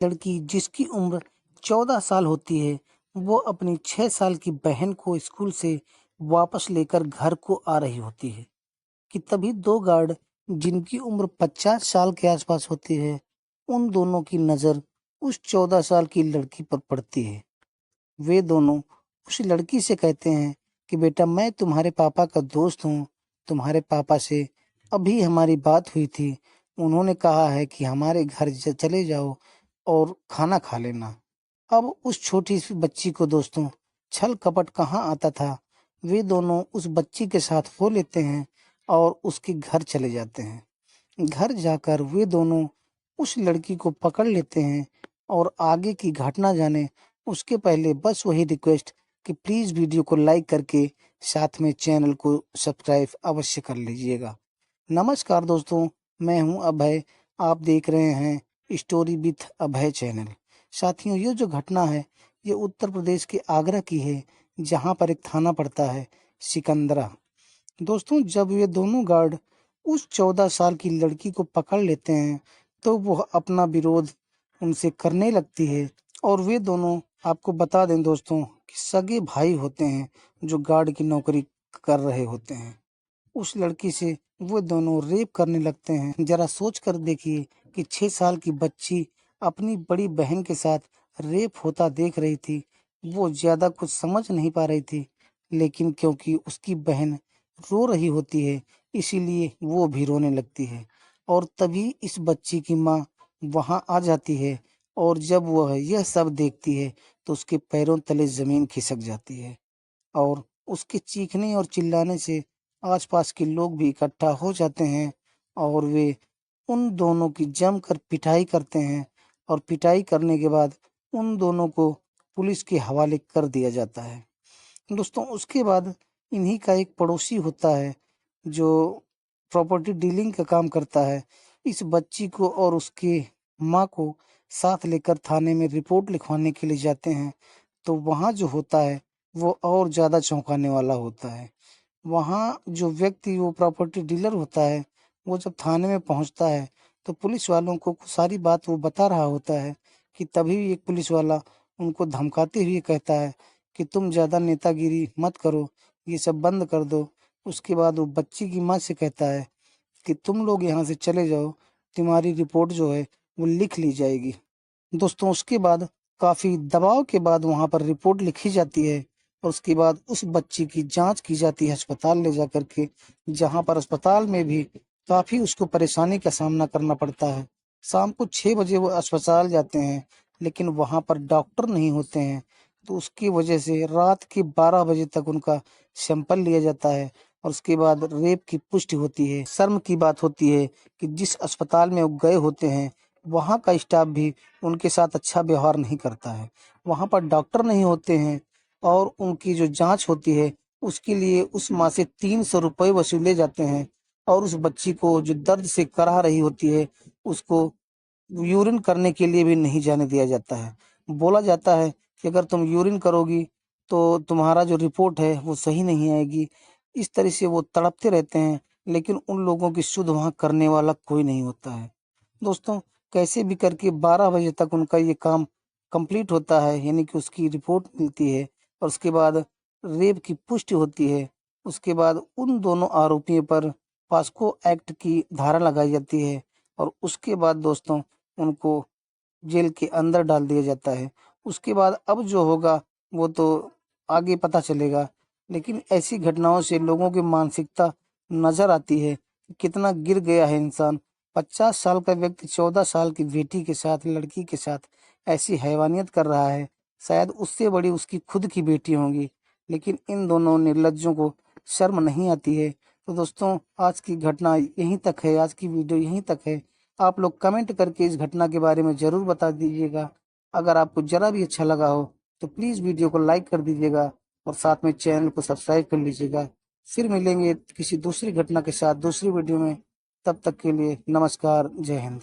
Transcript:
लड़की जिसकी उम्र 14 साल होती है, वो अपनी 6 साल की बहन को स्कूल से वापस लेकर घर को आ रही होती है कि तभी 2 गार्ड जिनकी उम्र 50 साल के आसपास होती है, उन दोनों की नज़र उस 14 साल की लड़की पर पड़ती है। वे दोनों उस लड़की से कहते हैं कि बेटा मैं तुम्हारे पापा का दोस्त हूँ, तुम्हारे पापा से अभी हमारी बात हुई थी। उन्होंने कहा है कि हमारे घर चले जाओ और खाना खा लेना। अब उस छोटी सी बच्ची को दोस्तों छल कपट कहाँ आता था। वे दोनों उस बच्ची के साथ हो लेते हैं और उसके घर चले जाते हैं। घर जाकर वे दोनों उस लड़की को पकड़ लेते हैं और आगे की घटना जाने उसके पहले बस वही रिक्वेस्ट कि प्लीज़ वीडियो को लाइक करके साथ में चैनल को सब्सक्राइब अवश्य कर लीजिएगा। नमस्कार दोस्तों, मैं हूं अभय। आप देख रहे हैं स्टोरी विथ अभय चैनल। साथियों, ये जो घटना है ये उत्तर प्रदेश के आगरा की है, जहां पर एक थाना पड़ता है सिकंदरा। दोस्तों, जब ये दोनों गार्ड उस 14 साल की लड़की को पकड़ लेते हैं तो वह अपना विरोध उनसे करने लगती है। और वे दोनों, आपको बता दें दोस्तों, कि सगे भाई होते हैं जो गार्ड की नौकरी कर रहे होते हैं। उस लड़की से वो दोनों रेप करने लगते हैं। जरा सोच कर देखिए कि 6 साल की बच्ची अपनी बड़ी बहन के साथ रेप होता देख रही थी। वो ज्यादा कुछ समझ नहीं पा रही थी, लेकिन क्योंकि उसकी बहन रो रही होती है इसीलिए वो भी रोने लगती है। और तभी इस बच्ची की माँ वहां आ जाती है और जब वह यह सब देखती है तो उसके पैरों तले जमीन खिसक जाती है। और उसके चीखने और चिल्लाने से आसपास के लोग भी इकट्ठा हो जाते हैं और वे उन दोनों की जमकर पिटाई करते हैं। और पिटाई करने के बाद उन दोनों को पुलिस के हवाले कर दिया जाता है। दोस्तों, उसके बाद इन्हीं का एक पड़ोसी होता है जो प्रॉपर्टी डीलिंग का काम करता है। इस बच्ची को और उसके माँ को साथ लेकर थाने में रिपोर्ट लिखवाने के लिए जाते हैं। तो वहाँ जो होता है वो और ज़्यादा चौंकाने वाला होता है। वहाँ जो व्यक्ति, वो प्रॉपर्टी डीलर होता है, वो जब थाने में पहुँचता है तो पुलिस वालों को सारी बात वो बता रहा होता है कि तभी एक पुलिस वाला उनको धमकाते हुए कहता है कि तुम ज़्यादा नेतागिरी मत करो, ये सब बंद कर दो। उसके बाद वो बच्ची की माँ से कहता है कि तुम लोग यहाँ से चले जाओ, तुम्हारी रिपोर्ट जो है वो लिख ली जाएगी। दोस्तों, उसके बाद काफ़ी दबाव के बाद वहाँ पर रिपोर्ट लिखी जाती है और उसके बाद उस बच्ची की जांच की जाती है अस्पताल ले जा कर के, जहाँ पर अस्पताल में भी काफ़ी उसको परेशानी का सामना करना पड़ता है। शाम को 6 बजे वो अस्पताल जाते हैं, लेकिन वहाँ पर डॉक्टर नहीं होते हैं, तो उसकी वजह से रात के 12 बजे तक उनका सैंपल लिया जाता है और उसके बाद रेप की पुष्टि होती है। शर्म की बात होती है कि जिस अस्पताल में वो गए होते हैं वहाँ का स्टाफ भी उनके साथ अच्छा व्यवहार नहीं करता है। वहाँ पर डॉक्टर नहीं होते हैं और उनकी जो जांच होती है उसके लिए उस माँ से 300 रुपये वसूले जाते हैं। और उस बच्ची को जो दर्द से कराह रही होती है उसको यूरिन करने के लिए भी नहीं जाने दिया जाता है। बोला जाता है कि अगर तुम यूरिन करोगी तो तुम्हारा जो रिपोर्ट है वो सही नहीं आएगी। इस तरह से वो तड़पते रहते हैं, लेकिन उन लोगों की सुध वहाँ करने वाला कोई नहीं होता है। दोस्तों, कैसे भी करके 12 बजे तक उनका ये काम कंप्लीट होता है, यानी कि उसकी रिपोर्ट मिलती है और उसके बाद रेप की पुष्टि होती है। उसके बाद उन दोनों आरोपियों पर पॉस्को एक्ट की धारा लगाई जाती है और उसके बाद दोस्तों उनको जेल के अंदर डाल दिया जाता है। उसके बाद अब जो होगा वो तो आगे पता चलेगा, लेकिन ऐसी घटनाओं से लोगों की मानसिकता नजर आती है कि कितना गिर गया है इंसान। 50 साल का व्यक्ति 14 साल की बेटी के साथ, लड़की के साथ ऐसी हैवानियत कर रहा है। शायद उससे बड़ी उसकी खुद की बेटी होंगी, लेकिन इन दोनों निर्लज्जों को शर्म नहीं आती है। तो दोस्तों, आज की घटना यहीं तक है, आज की वीडियो यहीं तक है। आप लोग कमेंट करके इस घटना के बारे में ज़रूर बता दीजिएगा। अगर आपको ज़रा भी अच्छा लगा हो तो प्लीज़ वीडियो को लाइक कर दीजिएगा और साथ में चैनल को सब्सक्राइब कर लीजिएगा। फिर मिलेंगे किसी दूसरी घटना के साथ दूसरी वीडियो में। तब तक के लिए नमस्कार, जय हिंद।